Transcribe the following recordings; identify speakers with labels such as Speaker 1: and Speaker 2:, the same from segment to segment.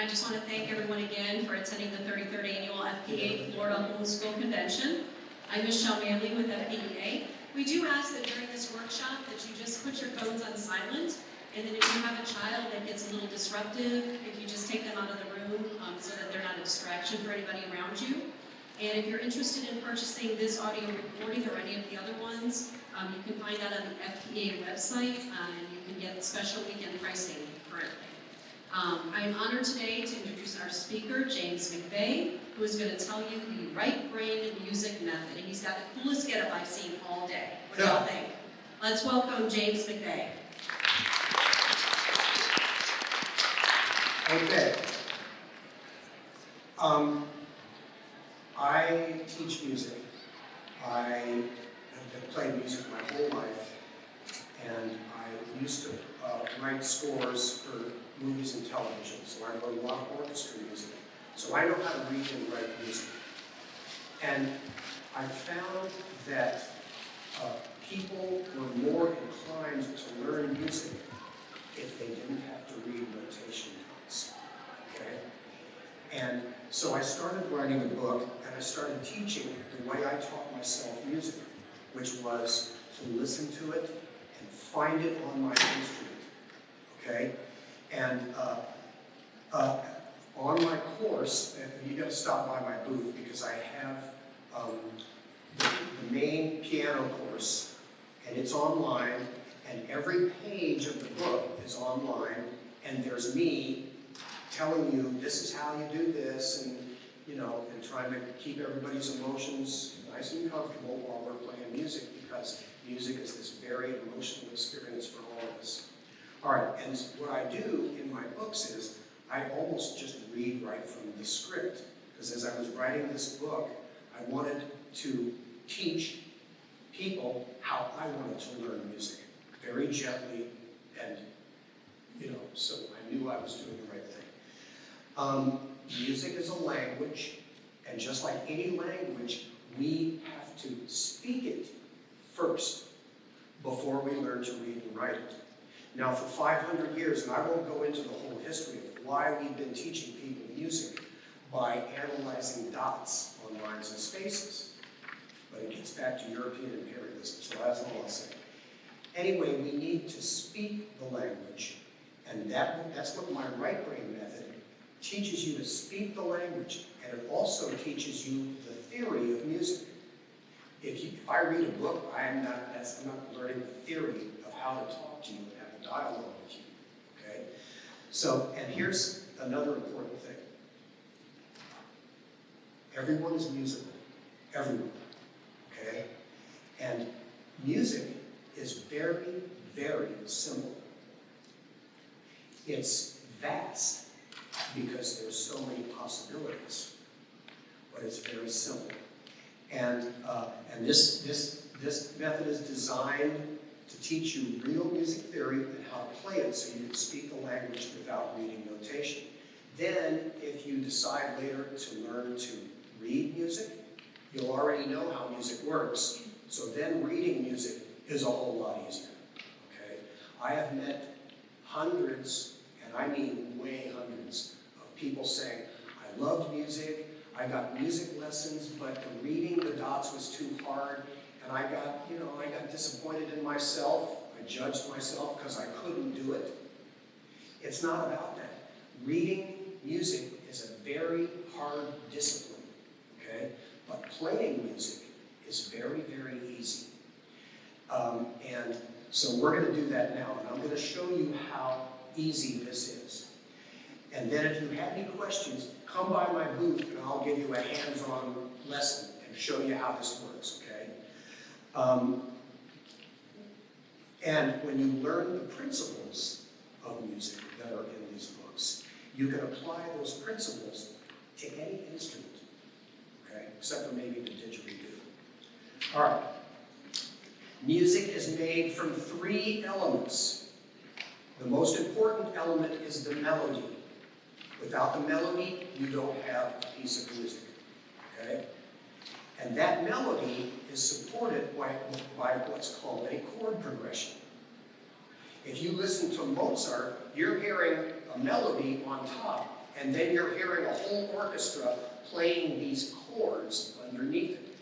Speaker 1: I just want to thank everyone again for attending the 33rd Annual FPEA Florida Homeschool Convention. I'm Michelle Manley with FPEA. We do ask that during this workshop that you just put your phones on silent, and then if you have a child that gets a little disruptive, if you just take them out of the room so that they're not a distraction for anybody around you. And if you're interested in purchasing this audio recording or any of the other ones, you can find that on the FPEA website, and you can get special weekend pricing currently. I am honored today to introduce our speaker, James McVeigh, who is going to tell you the right brain music method. And he's got the coolest getup I've seen all day. What do y'all think? Let's welcome James McVeigh.
Speaker 2: Okay. I teach music. I have played music my whole life, and I used to write scores for movies and television, so I wrote a lot of orchestra music. So I know how to read and write music. And I found that people were more inclined to learn music if they didn't have to read notation notes. Okay? And so I started writing a book, and I started teaching the way I taught myself music, which was to listen to it and find it on my instrument. Okay? And on my course, and you got to stop by my booth because I have the main piano course, and it's online, and every page of the book is online, and there's me telling you this is how you do this, and and trying to keep everybody's emotions nice and comfortable while we're playing music, because music is this very emotional experience for all of us. All right, and what I do in my books is I almost just read right from the script, because as I was writing this book, I wanted to teach people how I wanted to learn music, very gently, and so I knew I was doing the right thing. Music is a language, and just like any language, we have to speak it first before we learn to read and write it. Now, for 500 years, and I won't go into the whole history of why we've been teaching people music by analyzing dots on lines and spaces, but it gets back to European imperialism, so that's all I'll say. Anyway, we need to speak the language, and that's what my right brain method teaches you, to speak the language, and it also teaches you the theory of music. If I read a book, I'm not learning the theory of how to talk to you and have a dialogue with you. Okay? So, and here's another important thing. Everyone is musical. Everyone. Okay? And music is very, very simple. It's vast because there's so many possibilities, but it's very simple. And this method is designed to teach you real music theory and how to play it so you can speak the language without reading notation. Then, if you decide later to learn to read music, you'll already know how music works. So then reading music is a whole lot easier. Okay? I have met hundreds, and I mean way hundreds, of people saying, I loved music, I got music lessons, but the reading the dots was too hard, and I got disappointed in myself. I judged myself because I couldn't do it. It's not about that. Reading music is a very hard discipline, okay? But playing music is very, very easy. And so we're going to do that now, and I'm going to show you how easy this is. And then if you have any questions, come by my booth and I'll give you a hands-on lesson and show you how this works, okay? And when you learn the principles of music that are in these books, you can apply those principles to any instrument, okay? Except for maybe the didgeridoo. All right. Music is made from 3 elements. The most important element is the melody. Without the melody, you don't have a piece of music, okay? And that melody is supported by what's called a chord progression. If you listen to Mozart, you're hearing a melody on top, and then you're hearing a whole orchestra playing these chords underneath it.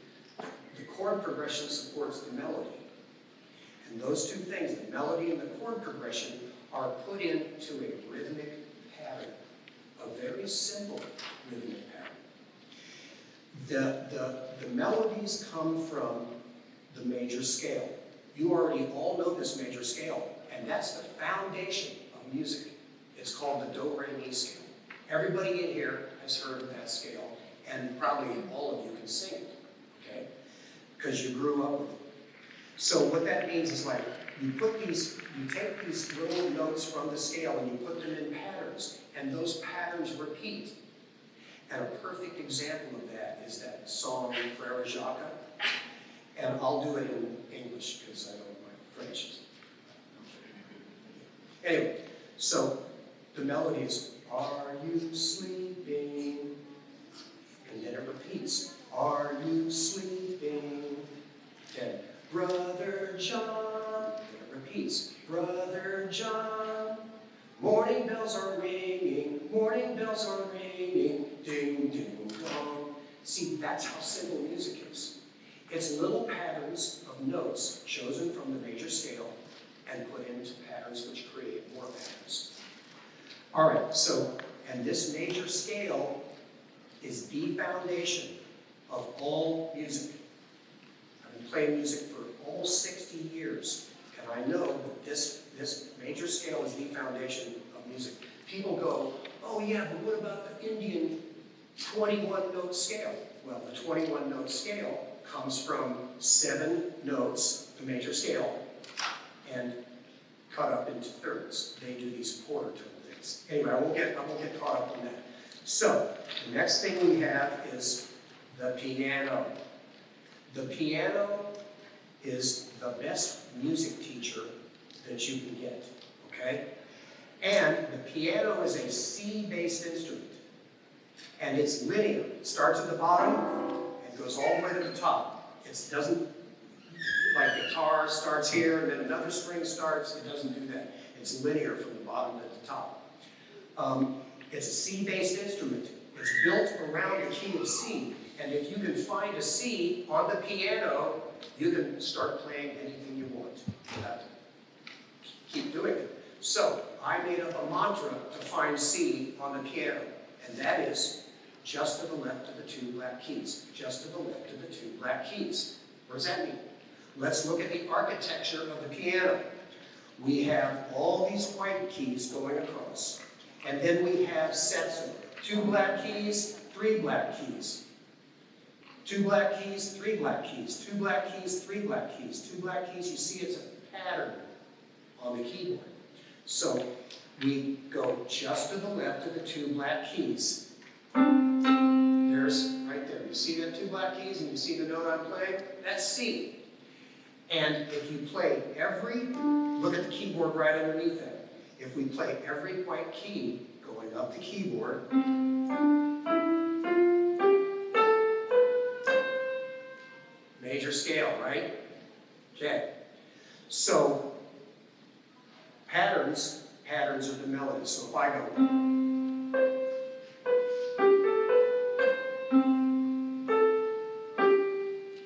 Speaker 2: The chord progression supports the melody. And those two things, the melody and the chord progression, are put into a rhythmic pattern, a very simple rhythmic pattern. The melodies come from the major scale. You already all know this major scale, and that's the foundation of music. It's called the do, re, mi scale. Everybody in here has heard of that scale, and probably all of you can sing it, okay? Because you grew up with it. So what that means is like, you take these little notes from the scale and you put them in patterns, and those patterns repeat. And a perfect example of that is that song, Frere Jacques, and I'll do it in English because I don't know my French is. Anyway, so the melody is, are you sleeping? And then it repeats, are you sleeping? Then, Brother John, and it repeats, Brother John, morning bells are ringing, ding, ding, dong. See, that's how simple music is. It's little patterns of notes chosen from the major scale and put into patterns which create more patterns. All right, so, and this major scale is the foundation of all music. I've been playing music for almost 60 years, and I know that this major scale is the foundation of music. People go, oh yeah, but what about the Indian 21-note scale? Well, the 21-note scale comes from 7 notes, the major scale, and cut up into thirds. They do these quarter tone things. Anyway, I won't get caught up on that. So, the next thing we have is the piano. The piano is the best music teacher that you can get, okay? And the piano is a C-based instrument. And it's linear. It starts at the bottom and goes all the way to the top. It doesn't, like guitar starts here and then another string starts. It doesn't do that. It's linear from the bottom to the top. It's a C-based instrument. It's built around the key of C. And if you can find a C on the piano, you can start playing anything you want. You have to keep doing it. So I made up a mantra to find C on the piano, and that is just to the left of the 2 black keys. Just to the left of the 2 black keys. What does that mean? Let's look at the architecture of the piano. We have all these white keys going across, and then we have sets of 2 black keys, 3 black keys. 2 black keys, 3 black keys, 2 black keys, 3 black keys, 2 black keys. You see it's a pattern on the keyboard. So we go just to the left of the 2 black keys. There's right there. You see that 2 black keys and you see the note I'm playing? That's C. And if you play look at the keyboard right underneath that. If we play every white key going up the keyboard, major scale, right? Okay. So, patterns are the melody. So if I go,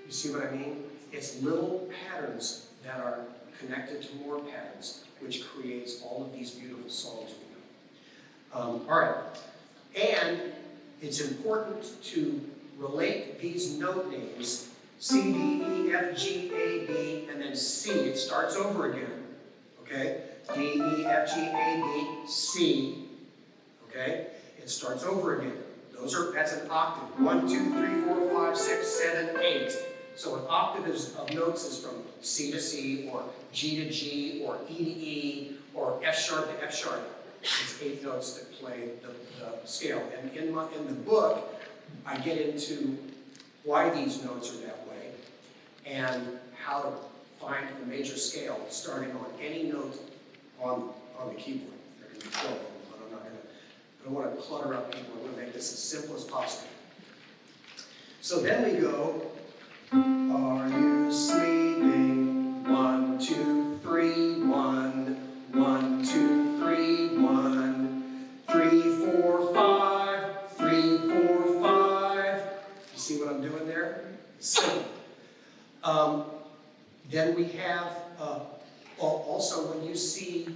Speaker 2: you see what I mean? It's little patterns that are connected to more patterns, which creates all of these beautiful songs we know. All right. And it's important to relate these note names, C, D, E, F, G, A, B, and then C. It starts over again, okay? D, E, F, G, A, B, C, okay? It starts over again. That's an octave. 1, 2, 3, 4, 5, 6, 7, 8. So an octave of notes is from C to C, or G to G, or E to E, or F sharp to F sharp. It's 8 notes that play the scale. And in the book, I get into why these notes are that way, and how to find a major scale starting on any note on the keyboard. There can be 12 of them, but I don't want to clutter up people. I want to make this as simple as possible. So then we go, are you sleeping? 1, 2, 3, 1, 1, 2, 3, 1, 3, 4, 5. Then we have, also when you see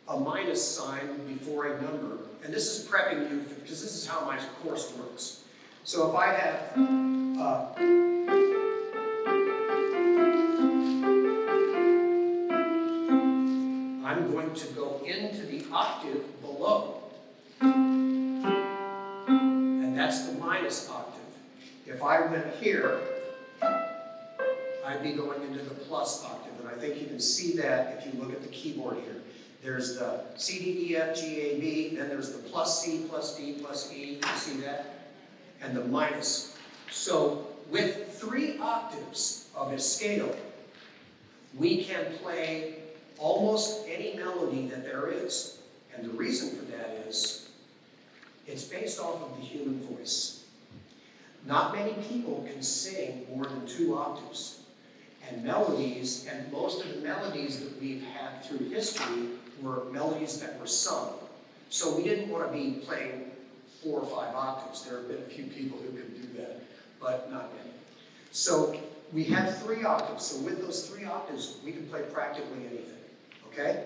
Speaker 2: a minus sign before a number, and this is prepping you, because this is how my course works. So if I have, I'm going to go into the octave below, and that's the minus octave. If I went here, I'd be going into the plus octave, and I think you can see that if you look at the keyboard here. There's the C, D, E, F, G, A, B, then there's the plus C, plus D, plus E, you see that? And the minus. So with 3 octaves of a scale, we can play almost any melody that there is. And the reason for that is, it's based off of the human voice. Not many people can sing more than 2 octaves. And melodies, and most of the melodies that we've had through history were melodies that were sung. So we didn't want to be playing 4 or 5 octaves. There have been a few people who could do that, but not many. So we have 3 octaves. So with those 3 octaves, we can play practically anything. Okay?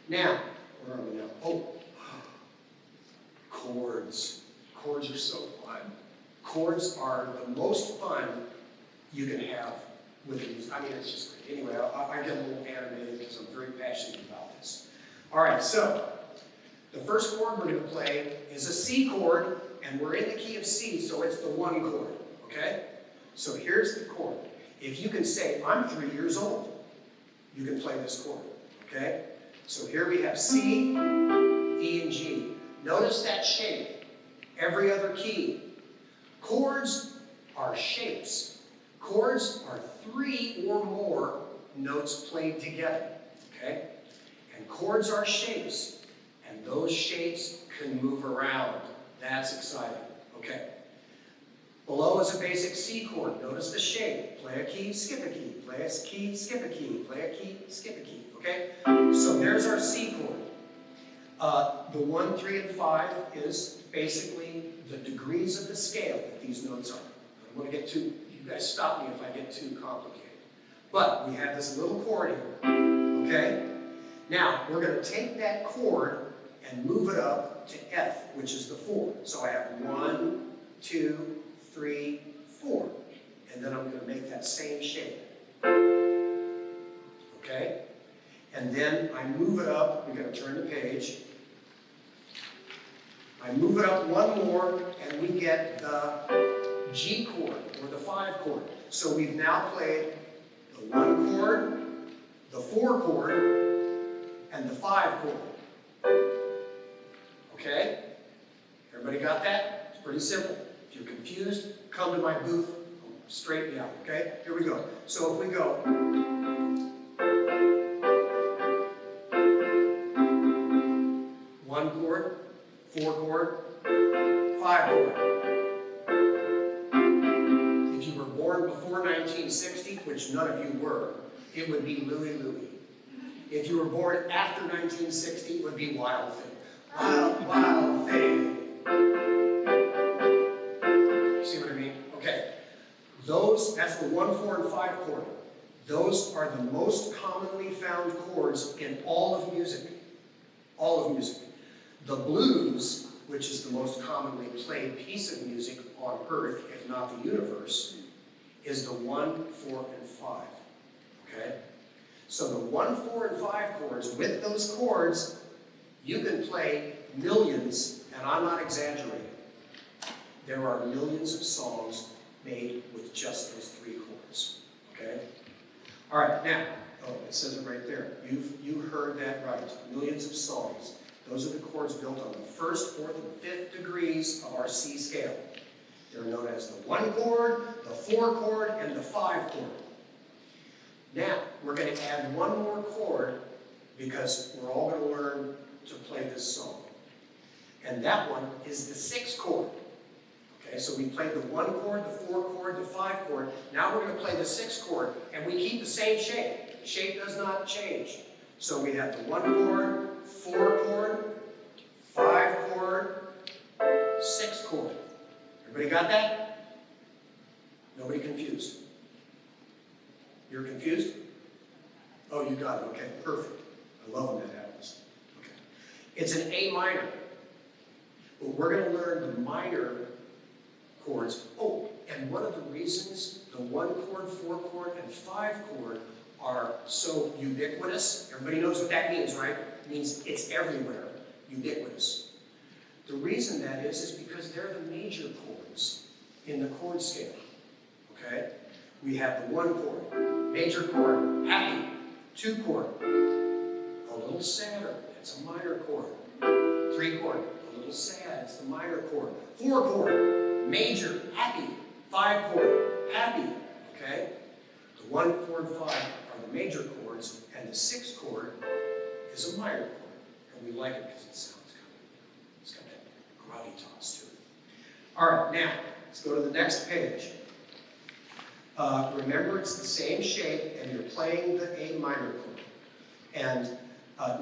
Speaker 2: Now, where are we now? Oh, chords. Chords are so fun. Chords are the most fun you can have with music. I mean, it's just great. Anyway, I get a little animated because I'm very passionate about this. All right, so the first chord we're going to play is a C chord, and we're in the key of C, so it's the 1 chord, okay? So here's the chord. If you can say, I'm 3 years old, you can play this chord, okay? So here we have C, E, and G. Notice that shape. Every other key. Chords are shapes. Chords are 3 or more notes played together, okay? And chords are shapes, and those shapes can move around. That's exciting, okay? Below is a basic C chord. Notice the shape. Play a key, skip a key. Play a key, skip a key. Play a key, skip a key, okay? So there's our C chord. The 1, 3, and 5 is basically the degrees of the scale that these notes are. I don't want to get too, you guys stop me if I get too complicated. But we have this little chord here, okay? Now, we're going to take that chord and move it up to F, which is the 4. So I have 1, 2, 3, 4. And then I'm going to make that same shape. Okay? And then I move it up. We're going to turn the page. I move it up 1 more, and we get the G chord, or the 5 chord. So we've now played the 1 chord, the 4 chord, and the 5 chord. Okay? Everybody got that? It's pretty simple. If you're confused, come to my booth, I'll straighten you out, okay? Here we go. So if we go, 1 chord, 4 chord, 5 chord. If you were born before 1960, which none of you were, it would be Louie Louie. If you were born after 1960, it would be Wild Thing. Wild, wild thing. See what I mean? Okay. That's the 1, 4, and 5 chord. Those are the most commonly found chords in all of music. All of music. The blues, which is the most commonly played piece of music on earth, if not the universe, is the 1, 4, and 5. Okay? So the 1, 4, and 5 chords, with those chords, you can play millions, and I'm not exaggerating. There are millions of songs made with just those 3 chords. Okay? All right, now, oh, it says it right there. You heard that right. Millions of songs. Those are the chords built on the 1st, 4th, and 5th degrees of our C scale. They're known as the 1 chord, the 4 chord, and the 5 chord. Now, we're going to add 1 more chord because we're all going to learn to play this song. And that one is the 6 chord. Okay, so we played the 1 chord, the 4 chord, the 5 chord. Now we're going to play the 6 chord, and we keep the same shape. The shape does not change. So we have the 1 chord, 4 chord, 5 chord, 6 chord. Everybody got that? Nobody confused? You're confused? Oh, you got it. Okay, perfect. I love when that happens. Okay. It's an A minor. But we're going to learn the minor chords. Oh, and one of the reasons the 1 chord, 4 chord, and 5 chord are so ubiquitous, everybody knows what that means, right? It means it's everywhere, ubiquitous. The reason that is because they're the major chords in the chord scale, okay? We have the 1 chord, major chord, happy, 2 chord, a little sadder, that's a minor chord, 3 chord, a little sad, it's the minor chord, 4 chord, major, happy, 5 chord, happy, okay? The 1, 4, and 5 are the major chords, and the 6th chord is a minor chord. And we like it because it sounds kind of, it's got that gravitas to it. All right, now, let's go to the next page. Remember, it's the same shape, and you're playing the A minor chord. And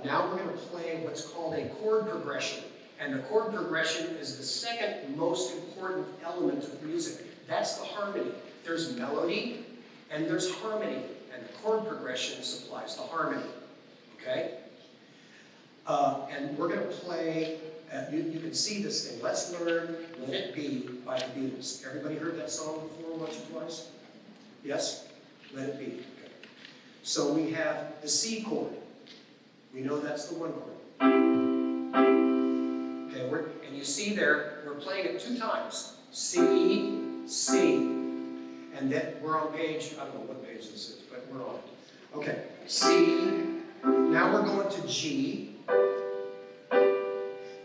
Speaker 2: now we're going to play what's called a chord progression. And the chord progression is the second most important element of music. That's the harmony. There's melody, and there's harmony. And the chord progression supplies the harmony. Okay? And we're going to play, you can see this thing. Let's learn Let It Be by the Beatles. Everybody heard that song before once or twice? Yes? Let It Be. Okay. So we have the C chord. We know that's the 1 chord. Okay, and you see there, we're playing it 2 times. C, C. And then we're on page, I don't know what page this is, but we're on it. Okay, C. Now we're going to G.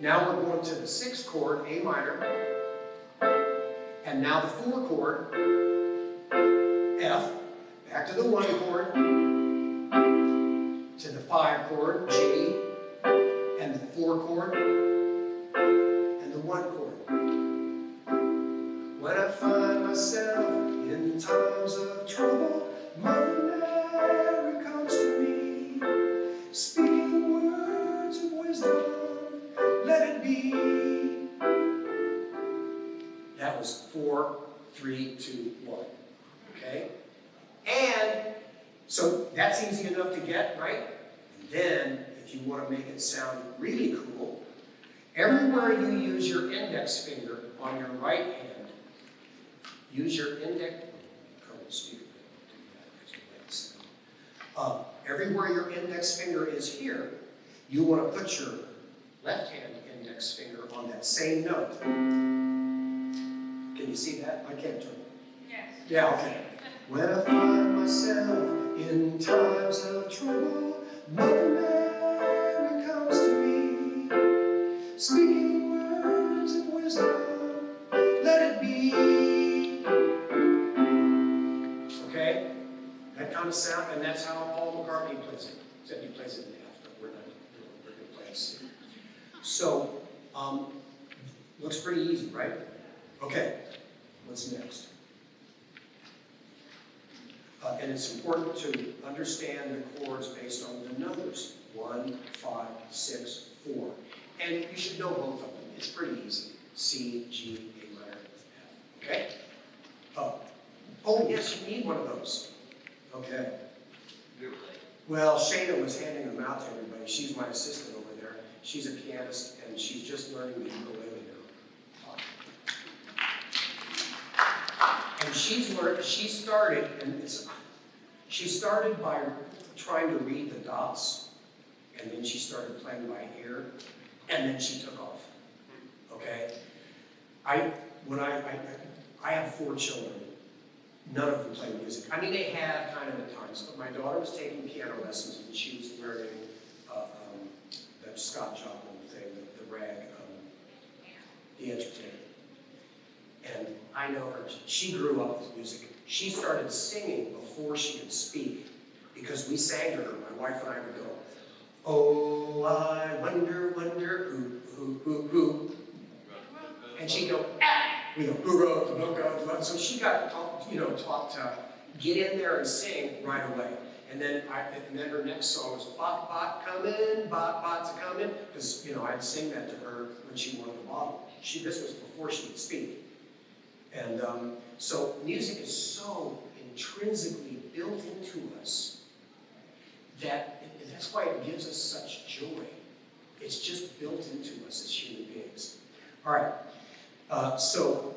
Speaker 2: Now we're going to the 6th chord, A minor. And now the 4 chord, F. Back to the 1 chord. To the 5 chord, G. And the 4 chord. And the 1 chord. When I find myself in times of trouble, Mother Mary comes to me, speaking words of wisdom, let it be. That was 4, 3, 2, 1. Okay? And so that's easy enough to get, right? And then, if you want to make it sound really cool, everywhere you use your index finger on your right hand, use your index, everywhere your index finger is here, you want to put your left hand index finger on that same note. Can you see that? I can't turn it.
Speaker 3: Yes.
Speaker 2: Yeah, okay. When I find myself in times of trouble, Mother Mary comes to me, speaking words of wisdom, let it be. Okay? That kind of sound, and that's how Paul McCartney plays it. Except he plays it in F, but we're going to play a C. So, looks pretty easy, right? Okay, what's next? And it's important to understand the chords based on the numbers. 1, 5, 6, 4. And you should know both of them. It's pretty easy. C, G, A minor, F. Okay? Oh, yes, you need one of those. Okay. Well, Shayna was handing them out to everybody. She's my assistant over there. She's a pianist, and she's just learning the ukulele now. And she started by trying to read the dots, and then she started playing by ear, and then she took off. Okay? I have 4 children. None of them play music. I mean, they have kind of at times, but my daughter was taking piano lessons, and she was learning that Scott Joplin thing, the rag, the entertainer. And I know her. She grew up with music. She started singing before she could speak, because we sang to her. My wife and I would go, "Oh, I wonder, who." And she'd go, "Ah!" We go, "Who wrote the book of?" So she got taught to get in there and sing right away. And then her next song was "Bot Bot Comin', Bot Bot's a Comin'," because I'd sing that to her when she wanted the bottle. This was before she could speak. And so music is so intrinsically built into us that's why it gives us such joy. It's just built into us as human beings. All right, so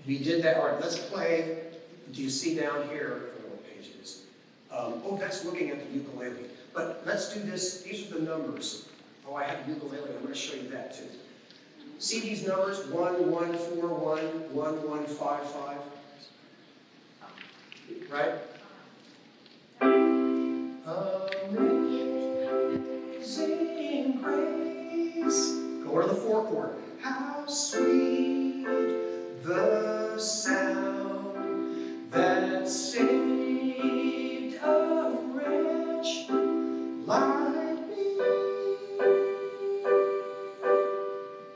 Speaker 2: we did that. All right, let's play. Do you see down here, I don't know what page it is. Oh, that's looking at the ukulele. But let's do this. These are the numbers. Oh, I have a ukulele. I'm going to show you that too. See these numbers? 1, 1, 4, 1, 1, 1, 5, 5. Right? Amazing grace. Go to the 4 chord. How sweet the sound that saved a wretch like me.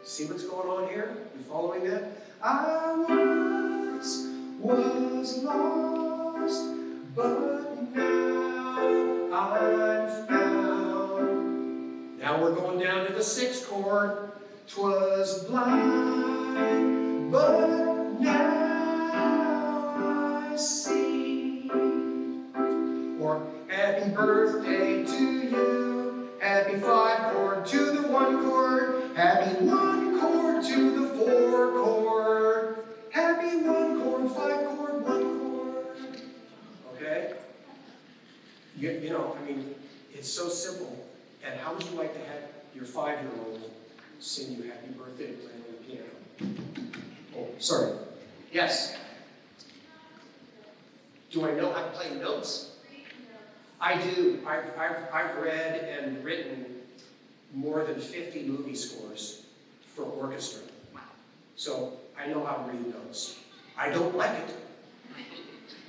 Speaker 2: See what's going on here? You following that? I once was lost, but now I'm found. Now we're going down to the 6th chord. 'Twas blind, but now I see. Or happy birthday to you, happy 5 chord to the 1 chord, happy 1 chord to the 4 chord, happy 1 chord, 5 chord, 1 chord. Okay? You know, I mean, it's so simple. And how would you like to have your 5-year-old sing you happy birthday playing on the piano? Oh, sorry. Yes? Do I know how to play notes? I do. I've read and written more than 50 movie scores for orchestra. So I know how to read notes. I don't like it,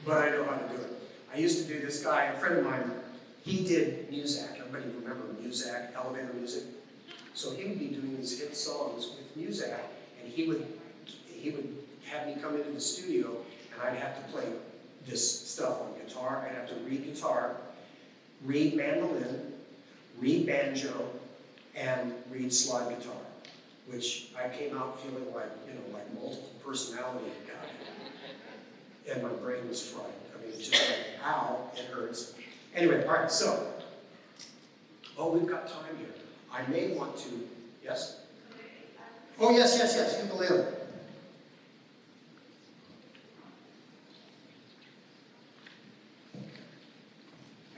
Speaker 2: but I know how to do it. I used to do this guy, a friend of mine, he did Muzak. Everybody remember Muzak, elevator music? So he would be doing these hit songs with Muzak, and he would have me come into the studio, and I'd have to play this stuff on guitar. I'd have to read guitar, read mandolin, read banjo, and read slide guitar, which I came out feeling like, like multiple personality guy. And my brain was fried. I mean, it's just like, ow, it hurts. Anyway, all right, so, we've got time here. I may want to, yes? Oh, yes, ukulele.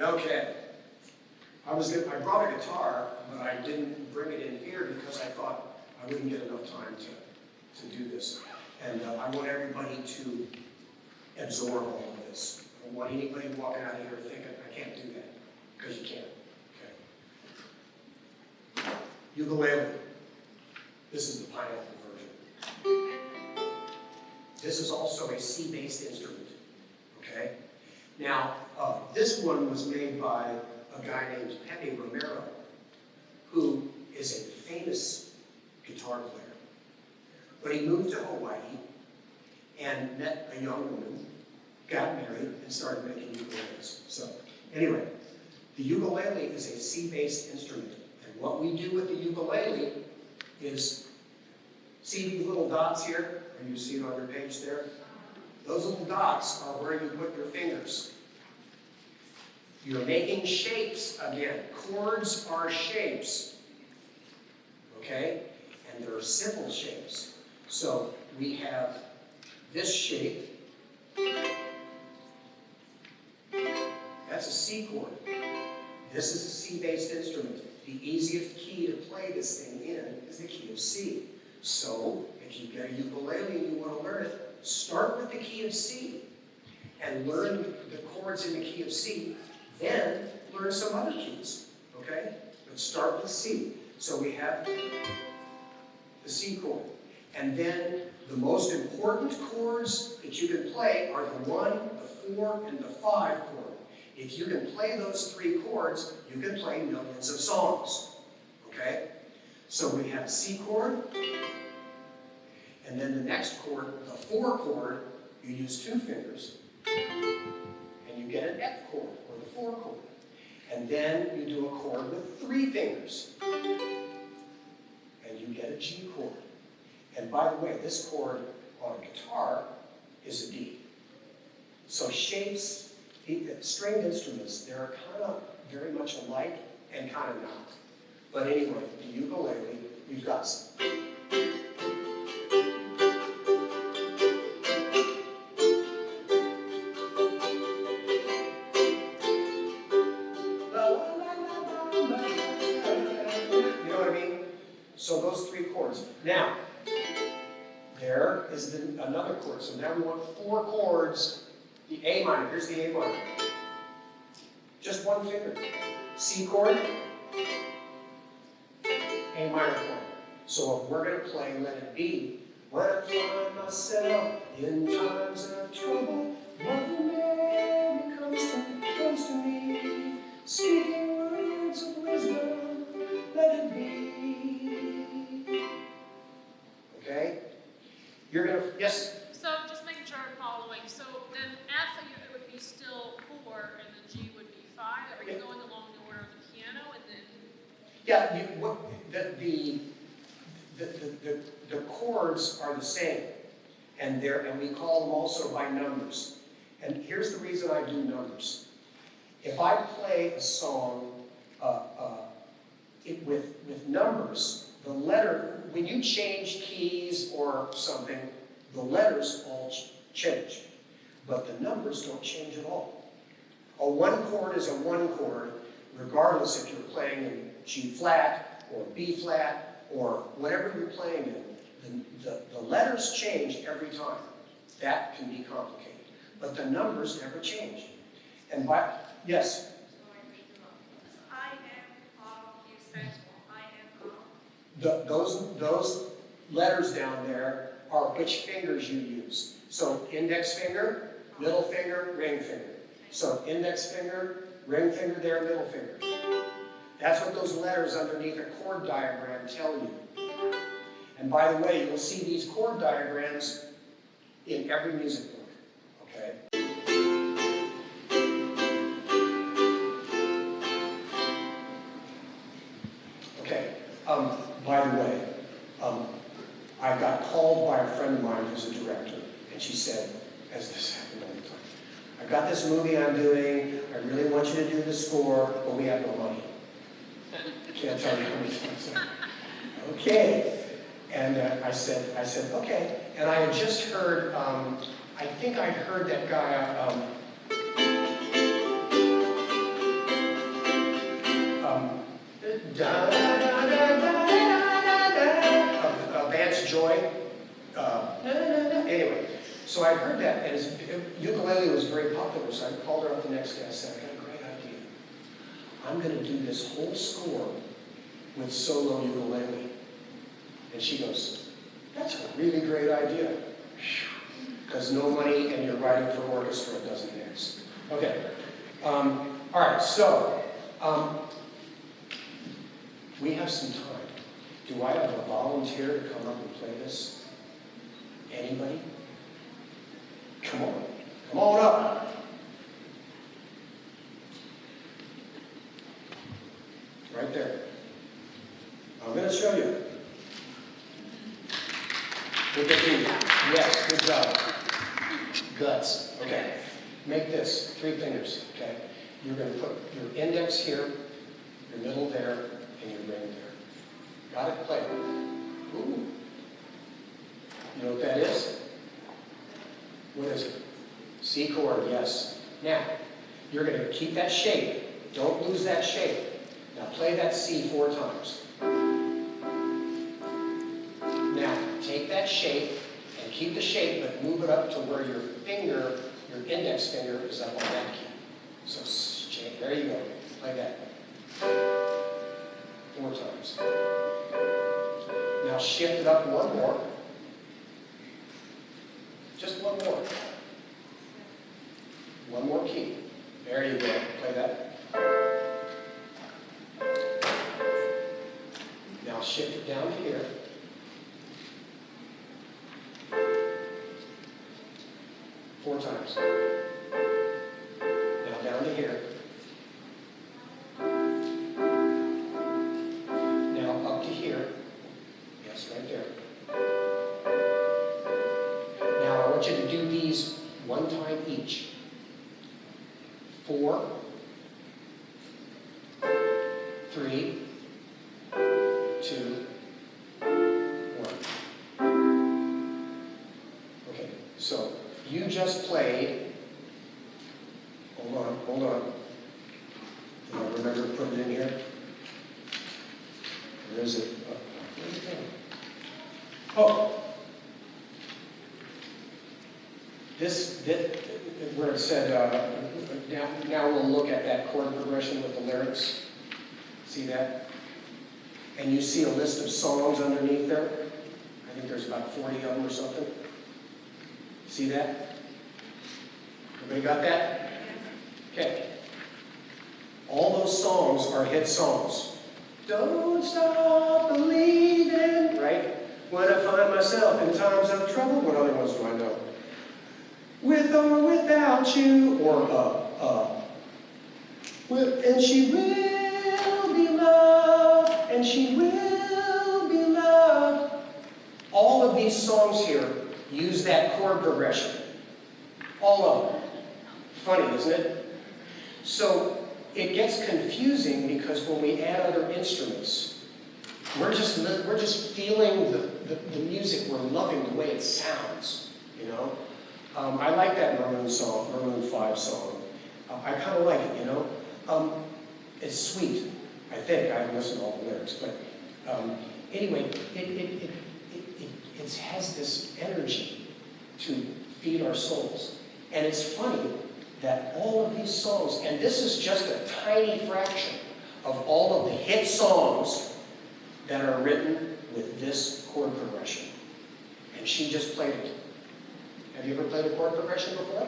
Speaker 2: Okay. I brought a guitar, but I didn't bring it in here because I thought I wouldn't get enough time to do this. And I want everybody to absorb all of this. I don't want anybody walking out of here thinking, I can't do that, because you can't. Okay. Ukulele. This is the pineapple version. This is also a C-based instrument. Okay? Now, this one was made by a guy named Pepe Romero, who is a famous guitar player. But he moved to Hawaii and met a young woman, got married, and started making ukuleles. So, anyway, the ukulele is a C-based instrument. And what we do with the ukulele is, see these little dots here? Or you see it on your page there? Those little dots are where you put your fingers. You're making shapes again. Chords are shapes. Okay? And they're simple shapes. So we have this shape. That's a C chord. This is a C-based instrument. The easiest key to play this thing in is the key of C. So if you get a ukulele and you want to learn it, start with the key of C and learn the chords in the key of C. Then learn some other keys, okay? But start with C. So we have the C chord. And then the most important chords that you can play are the 1, the 4, and the 5 chord. If you can play those 3 chords, you can play millions of songs, okay? So we have C chord, and then the next chord, the 4 chord, you use 2 fingers, and you get an F chord, or the 4 chord. And then you do a chord with 3 fingers, and you get a G chord. And by the way, this chord on a guitar is a D. So shapes, stringed instruments, they're kind of very much alike and kind of not. But anyway, the ukulele, you've got some. You know what I mean? So those three chords. Now, there is another chord. So now we want 4 chords. The A minor. Here's the A minor. Just one finger. C chord, A minor chord. So if we're going to play Let It Be, when I find myself in times of trouble, Mother Mary comes to me, speaking words of wisdom, let it be. Okay? You're going to, yes?
Speaker 3: So just making sure I'm following. So then F, it would be still 4, and the G would be 5. Are you going along the order of the piano, and then?
Speaker 2: Yeah, the chords are the same, and we call them also by numbers. And here's the reason I do numbers. If I play a song with numbers, the letter, when you change keys or something, the letters all change, but the numbers don't change at all. A 1 chord is a 1 chord, regardless if you're playing in G flat or B flat or whatever you're playing in. The letters change every time. That can be complicated, but the numbers never change. And yes?
Speaker 3: I am, you said, I am,
Speaker 2: Those letters down there are which fingers you use. So index finger, middle finger, ring finger. So index finger, ring finger there, middle finger. That's what those letters underneath a chord diagram tell you. And by the way, you'll see these chord diagrams in every music book. Okay? Okay. By the way, I got called by a friend of mine who's a director, and she said, as this happened all the time, I've got this movie I'm doing, I really want you to do the score, but we have no money. Can't tell you how many times. Okay. And I said, okay. And I had just heard, I think I heard that guy, Vance Joy. Anyway, so I heard that, and his ukulele was very popular, so I called her up the next day. I said, I got a great idea. I'm going to do this whole score with solo ukulele. And she goes, that's a really great idea. Because no money and you're writing for orchestra doesn't mix. Okay. All right, so we have some time. Do I have a volunteer to come up and play this? Anybody? Come on. Come on up. Right there. I'm going to show you. Look at me. Yes, good job. Guts. Okay. Make this 3 fingers. Okay. You're going to put your index here, your middle there, and your ring there. Got it? Play. Ooh. You know what that is? What is it? C chord, yes. Now, you're going to keep that shape. Don't lose that shape. Now play that C 4 times. Now, take that shape and keep the shape, but move it up to where your finger, your index finger, is up on that key. So, there you go. Play that. 4 times. Now, shift it up 1 more. Just 1 more. 1 more key. There you go. Play that. Now, shift it down to here. Four times. Now down to here. Now up to here. Yes, right there. Now I want you to do these 1 time each. 4, 3, 2, 1. Okay, so you just played. Hold on. Do I remember to put it in here? Where is it? Where's it going? Oh! This, where it said, now we'll look at that chord progression with the lyrics. See that? And you see a list of songs underneath there. I think there's about 40 of them or something. See that? Everybody got that? Okay. All those songs are hit songs. Don't stop believing, right? When I find myself in times of trouble. What other ones do I know? With or without you, or and she will be loved, and she will be loved. All of these songs here use that chord progression. All of them. Funny, isn't it? So it gets confusing because when we add other instruments, we're just feeling the music. We're loving the way it sounds, you know. I like that Maroon 5 song. I kind of like it, you know. It's sweet, I think. I haven't listened to all the lyrics, but anyway, it has this energy to feed our souls. And it's funny that all of these songs, and this is just a tiny fraction of all of the hit songs that are written with this chord progression. And she just played it. Have you ever played a chord progression before?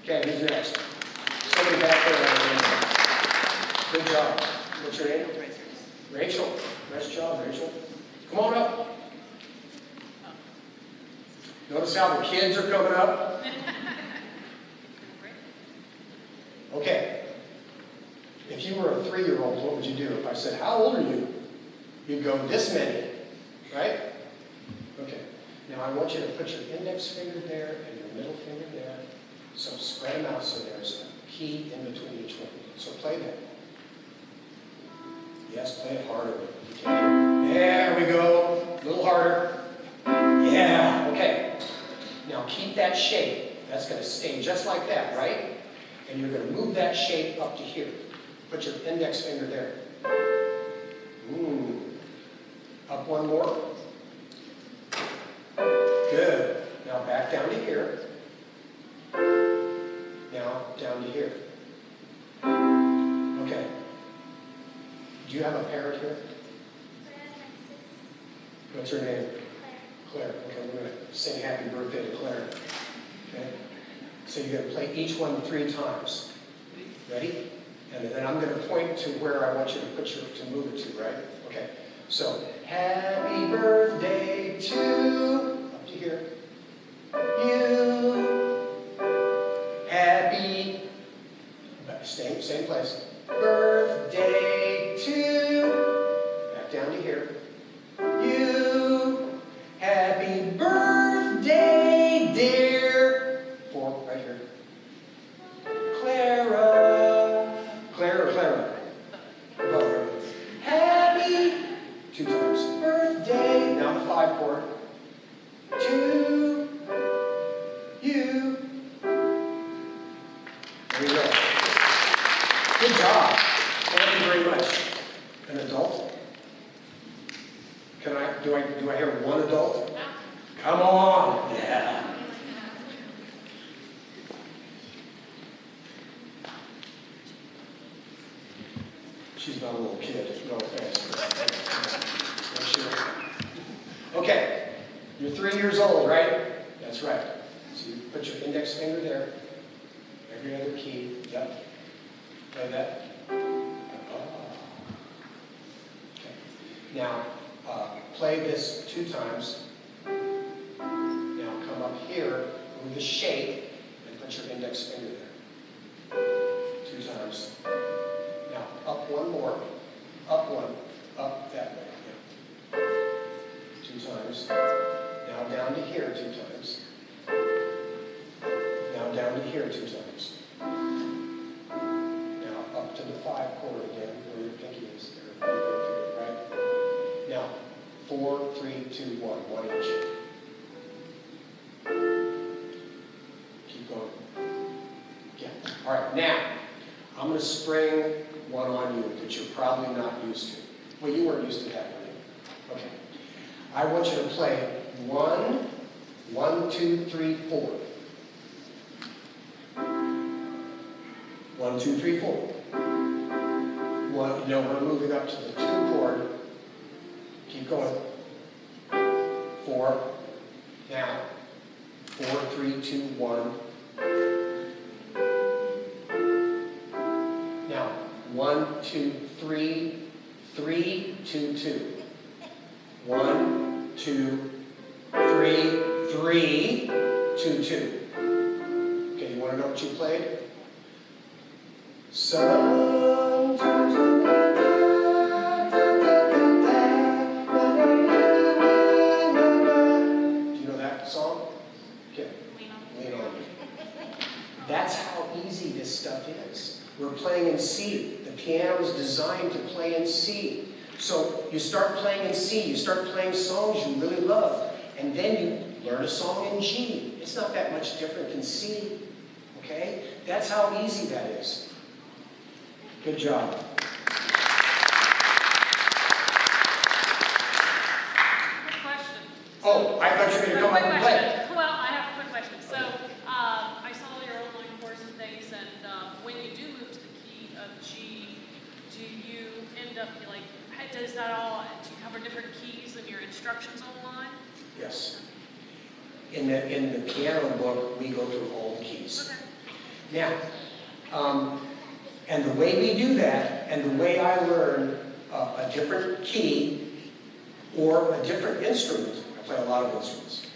Speaker 2: Okay, who's next? Somebody back there. Good job. What's your name? Rachel. Nice job, Rachel. Come on up. Notice how the kids are coming up? Okay. If you were a 3-year-old, what would you do? If I said, how old are you? You'd go, this many, right? Okay. Now I want you to put your index finger there and your middle finger there. So spread them out so there's a key in between each one. So play that. Yes, play it harder. You can. There we go. A little harder. Yeah, okay. Now keep that shape. That's going to stay just like that, right? And you're going to move that shape up to here. Put your index finger there. Up one more. Good. Now back down to here. Now down to here. Okay. Do you have a parent here? What's her name? Claire. Okay, we're going to sing happy birthday to Claire. Okay? So you're going to play each one 3 times. Ready? And then I'm going to point to where I want you to move it to, right? Okay. So, happy birthday to, up to here, you, happy, same place, birthday to, back down to here, you, happy birthday, dear, 4, right here, Clara, Clara, happy, 2 times, birthday, now the 5 chord, to you. There you go. Good job. Thank you very much. An adult? Do I hear one adult? Come on. Yeah. She's not a little kid, no offense. Okay, you're 3 years old, right? That's right. So you put your index finger there, every other key, yep. Play that. Okay. Now, play this 2 times. Now come up here, move the shape, and put your index finger there. 2 times. Now, up one more, up one, up that way. Yeah. 2 times. Now down to here 2 times. Now down to here 2 times. 3, 2, 1. One each. Keep going. Yeah. All right, now, I'm going to spring one on you that you're probably not used to. Well, you weren't used to that, were you? Okay. I want you to play 1, 1, 2, 3, 4. 1, 2, 3, 4. One, no, we're moving up to the 2 chord. Keep going. 4. Now, 4, 3, 2, 1. Now, 1, 2, 3, 3, 2, 2. 1, 2, 3, 3, 2, 2. Okay, you want to know what you played? Sun, do you know that song? Okay, lean on me. That's how easy this stuff is. We're playing in C. The piano is designed to play in C. So you start playing in C, you start playing songs you really love, and then you learn a song in G. It's not that much different than C, okay? That's how easy that is. Good job.
Speaker 3: Quick question.
Speaker 2: Oh, I thought you were going to come up and play.
Speaker 3: Well, I have a quick question. So, I saw your online course and things, and when you do move to the key of G, do you end up, like, does that all, do you cover different keys in your instructions online?
Speaker 2: Yes. In the piano book, we go through all the keys.
Speaker 3: Okay.
Speaker 2: Now, and the way we do that, and the way I learn a different key or a different instrument, I play a lot of instruments.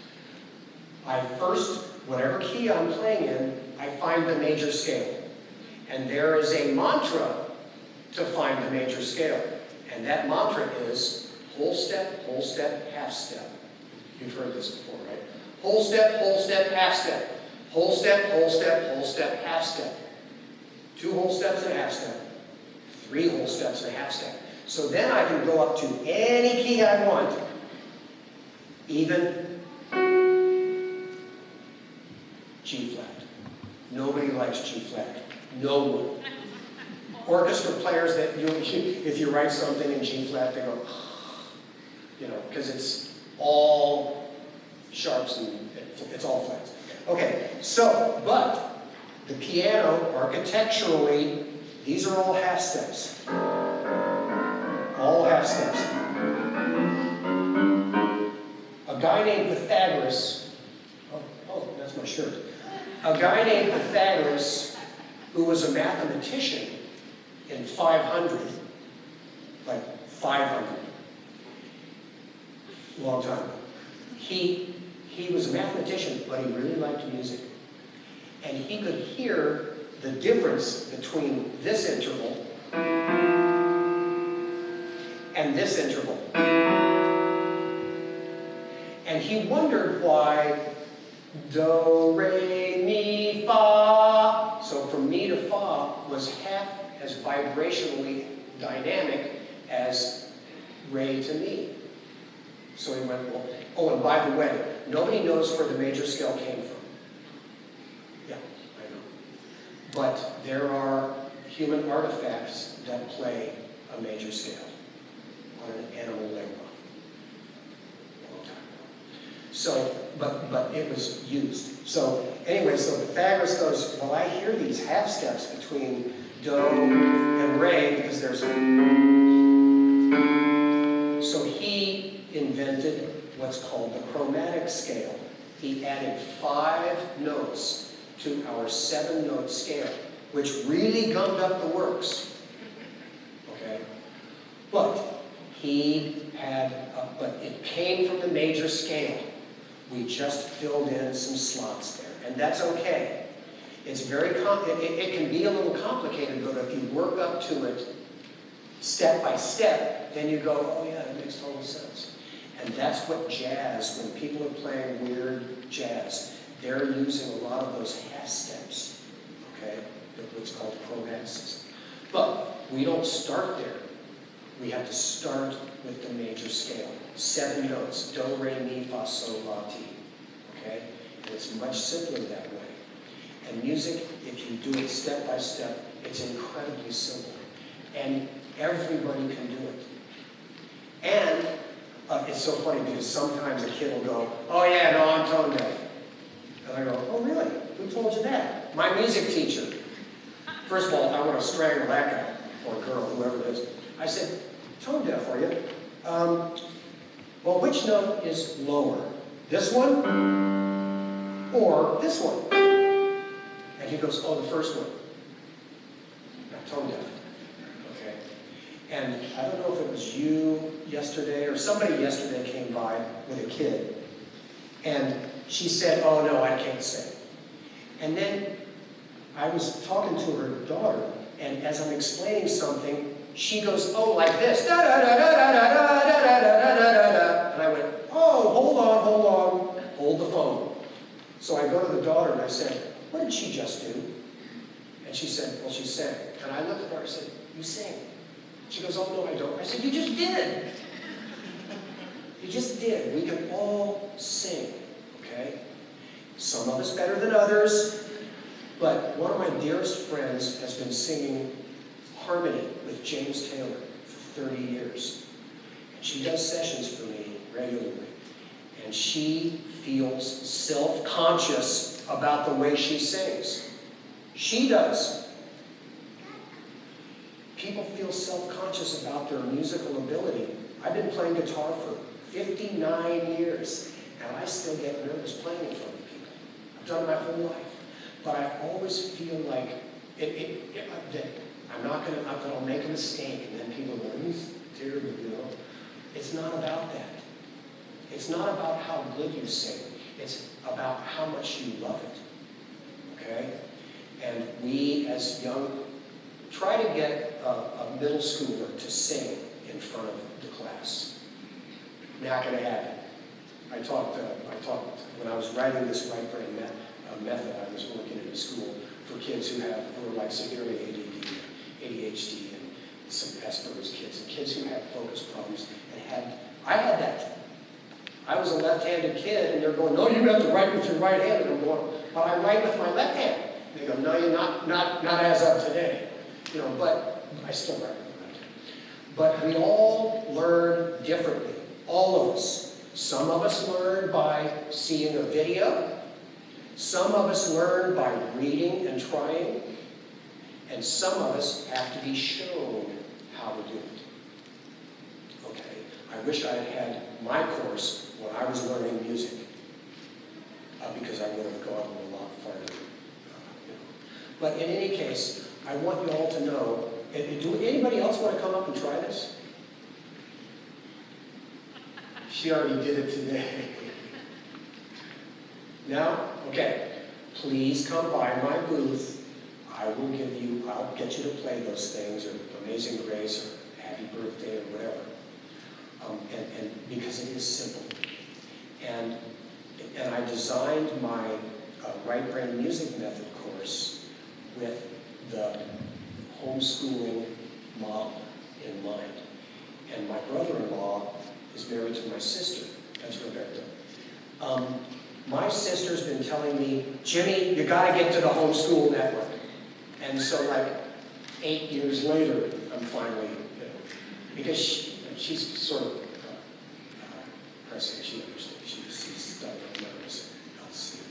Speaker 2: I first, whatever key I'm playing in, I find the major scale. And there is a mantra to find the major scale. And that mantra is whole step, half step. You've heard this before, right? Whole step, half step. Whole step, half step. 2 whole steps and a half step. 3 whole steps and a half step. So then I can go up to any key I want. Even G flat. Nobody likes G flat. No one. Orchestra players that if you write something in G flat, they go, you know, because it's all sharps and it's all flats. Okay, so, but the piano, architecturally, these are all half steps. All half steps. A guy named Pythagoras, oh, that's my shirt. A guy named Pythagoras, who was a mathematician in 500, like 500, long time ago. He was a mathematician, but he really liked music. And he could hear the difference between this interval and this interval. And he wondered why do, re, mi, fa. So from mi to fa was half as vibrationally dynamic as re to mi. So he went, well, oh, and by the way, nobody knows where the major scale came from. Yeah, I know. But there are human artifacts that play a major scale on an animal lingua. A long time ago. So, but it was used. So anyway, so Pythagoras goes, well, I hear these half steps between do and re because there's a... So he invented what's called the chromatic scale. He added 5 notes to our 7-note scale, which really gummed up the works. Okay? But he had, but it came from the major scale. We just filled in some slots there, and that's okay. It's very, it can be a little complicated, but if you work up to it step by step, then you go, oh yeah, that makes total sense. And that's what jazz, when people are playing weird jazz, they're using a lot of those half steps, okay? What's called chromatic system. But we don't start there. we have to start with the major scale. 7 notes, do, re, mi, fa, sol, la, ti. Okay? And it's much simpler that way. And music, if you do it step by step, it's incredibly simple. And everybody can do it. And it's so funny because sometimes a kid will go, oh yeah, no, I'm tone deaf. And I go, oh really? Who told you that? My music teacher. First of all, I want to strangle that guy, or girl, whoever it is. I said, tone deaf, are you? Well, which note is lower? This one? Or this one? And he goes, oh, the first one. I'm tone deaf. Okay. And I don't know if it was you yesterday, or somebody yesterday came by with a kid, and she said, oh no, I can't sing. And then I was talking to her daughter, and as I'm explaining something, she goes, oh, like this. Da, da, da, da, da, da, da, da, da, da, da. And I went, oh, hold on, hold the phone. So I go to the daughter and I said, what did she just do? And she said, well, she sang. And I looked at her and I said, you sing. She goes, oh, no, I don't. I said, you just did. You just did. We can all sing, okay? Some of us better than others. But one of my dearest friends has been singing harmony with James Taylor for 30 years. And she does sessions for me regularly. And she feels self-conscious about the way she sings. She does. People feel self-conscious about their musical ability. I've been playing guitar for 59 years, and I still get nervous playing in front of people. I've done it my whole life. But I always feel like that I'll make a mistake, and then people go, he's terrible, you know. It's not about that. It's not about how good you sing. It's about how much you love it, okay? And we, as young, try to get a middle schooler to sing in front of the class. Not going to happen. I talked when I was writing this right brain method. I was working in a school for kids who are like severely ADD, ADHD, and some Asperger's kids, and kids who have focus problems. I had that. I was a left-handed kid, and they're going, no, you have to write with your right hand. And I'm going, but I write with my left hand. And they go, no, you're not as of today. You know, but I still write with my left hand. But we all learn differently, all of us. Some of us learn by seeing a video. Some of us learn by reading and trying. And some of us have to be shown how to do it. Okay, I wish I had had my course when I was learning music, because I would have gone a lot farther. But in any case, I want you all to know, do anybody else want to come up and try this? She already did it today. No? Okay. Please come by my booth. I'll get you to play those things, or Amazing Grace, or Happy Birthday, or whatever. And because it is simple. And I designed my right brain music method course with the homeschooling model in mind. And my brother-in-law is married to my sister. That's Roberta. My sister's been telling me, Jimmy, you got to get to the homeschool network. And so, like 8 years later, I'm finally, because she's sort of pressing. She understands. She's done nervous else.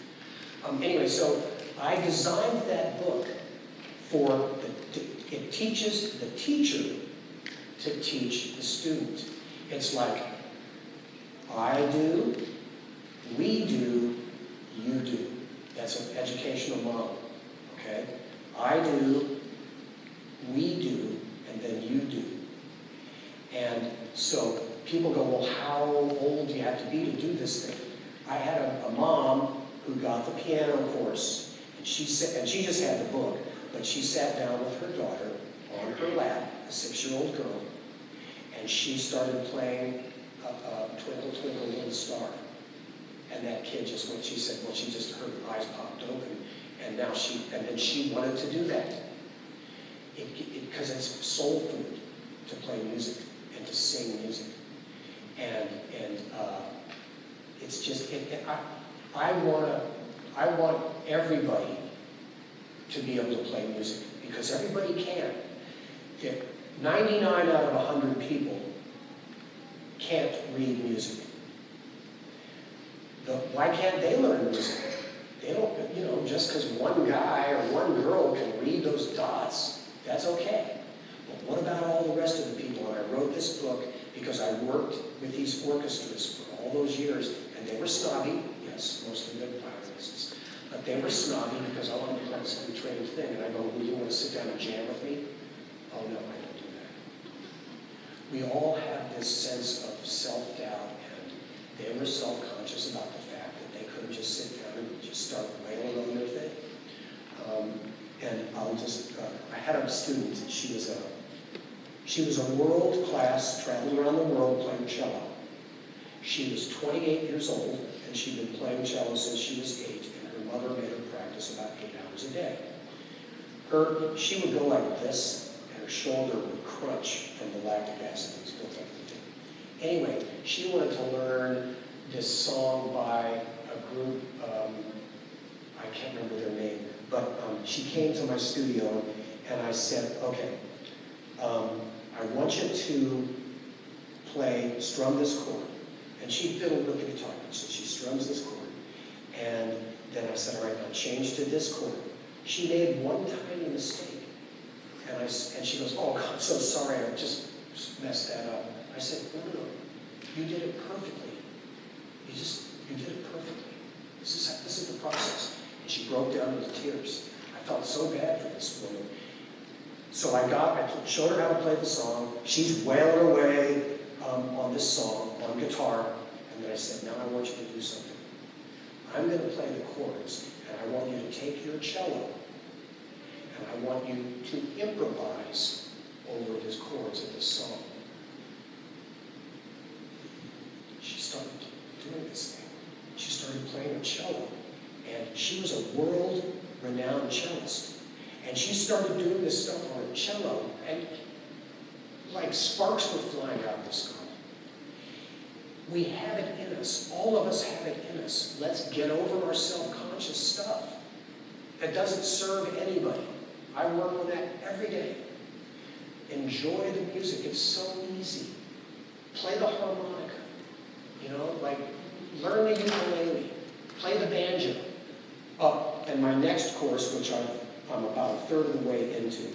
Speaker 2: Anyway, so I designed that book for it teaches the teacher to teach the student. It's like, I do, we do, you do. That's an educational model, okay? I do, we do, and then you do. And so people go, well, how old do you have to be to do this thing? I had a mom who got the piano course, and she just had the book, but she sat down with her daughter on her lap, a 6-year-old girl, and she started playing Twinkle, Twinkle, Little Star. And that kid just went, she said, well, she just, her eyes popped open, and then she wanted to do that. Because it's soul food to play music.
Speaker 4: and to sing music. And it's just, I want everybody to be able to play music, because everybody can. 99 out of 100 people can't read music. Why can't they learn music? They don't, just because one guy or one girl can read those dots, that's okay. But what about all the rest of the people? And I wrote this book because I worked with these orchestras for all those years, and they were snobby. Yes, most of them violinists. But they were snobby because I wanted to play some trained thing. And I go, well, you want to sit down and jam with me? Oh, no, I don't do that. We all have this sense of self-doubt, and they were self-conscious about the fact that they couldn't just sit down and just start wailing on their thing. And I'll just, I had a student, she was a world-class, traveling around the world playing cello. She was 28 years old, and she'd been playing cello since she was 8, and her mother made her practice about 8 hours a day. She would go like this, and her shoulder would crunch from the lactic acid that was built up in the thing. Anyway, she wanted to learn this song by a group, I can't remember their name, but she came to my studio, and I said, okay, I want you to strum this chord. And she fiddled with the guitar, so she strums this chord. And then I said, all right, now change to this chord. She made one tiny mistake. And she goes, oh, I'm so sorry, I just messed that up. I said, no, you did it perfectly. You did it perfectly. This is the process. And she broke down into tears. I felt so bad for this woman. So I showed her how to play the song. She's wailing away on this song, on guitar. And then I said, now I want you to do something. I'm going to play the chords, and I want you to take your cello, and I want you to improvise over these chords of this song. She started doing this thing. She started playing a cello, and she was a world-renowned cellist. And she started doing this stuff on a cello, and like sparks were flying out of this girl. We have it in us. All of us have it in us. Let's get over our self-conscious stuff. That doesn't serve anybody. I work on that every day. Enjoy the music. It's so easy. Play the harmonica. Like learn the ukulele. Play the banjo. And my next course, which I'm about a third of the way into,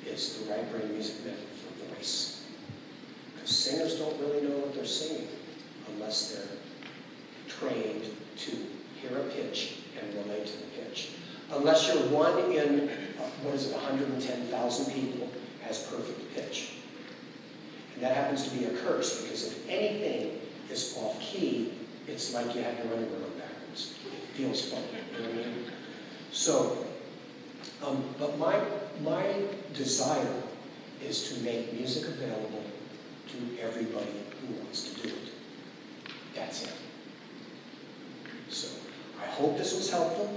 Speaker 4: is the right brain music method for voice. Because singers don't really know what they're singing unless they're trained to hear a pitch and relate to the pitch. Unless you're one in, 110,000 people has perfect pitch. And that happens to be a curse, because if anything is off key, it's like you have your underwear backwards. It feels funny, you know what I mean? So, but my desire is to make music available to everybody who wants to do it. That's it. So, I hope this was helpful.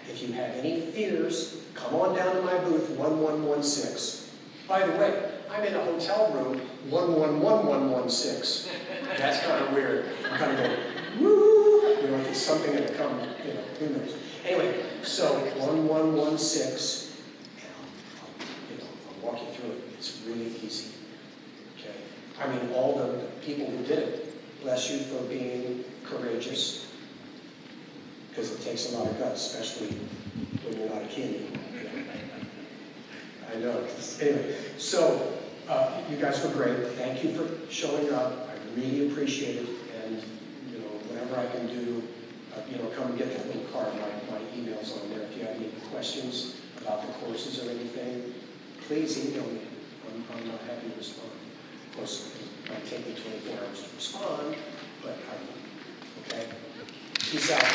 Speaker 4: If you have any fears, come on down to my booth, 1116. By the way, I'm in a hotel room, 111116. That's kind of weird. I'm kind of going, woo! If it's something going to come, who knows. Anyway, so 1116, and I'll walk you through it. It's really easy. Okay? I mean, all the people who did it, bless you for being courageous, because it takes a lot of guts, especially when you're not a kid anymore. I know. Anyway, so you guys were great. Thank you for showing up. I really appreciate it. And whatever I can do, come and get that little card. My email's on there. If you have any questions about the courses or anything, please email me. I'm not happy to respond. Of course, it might take me 24 hours to respond, but I will. Okay? Peace out.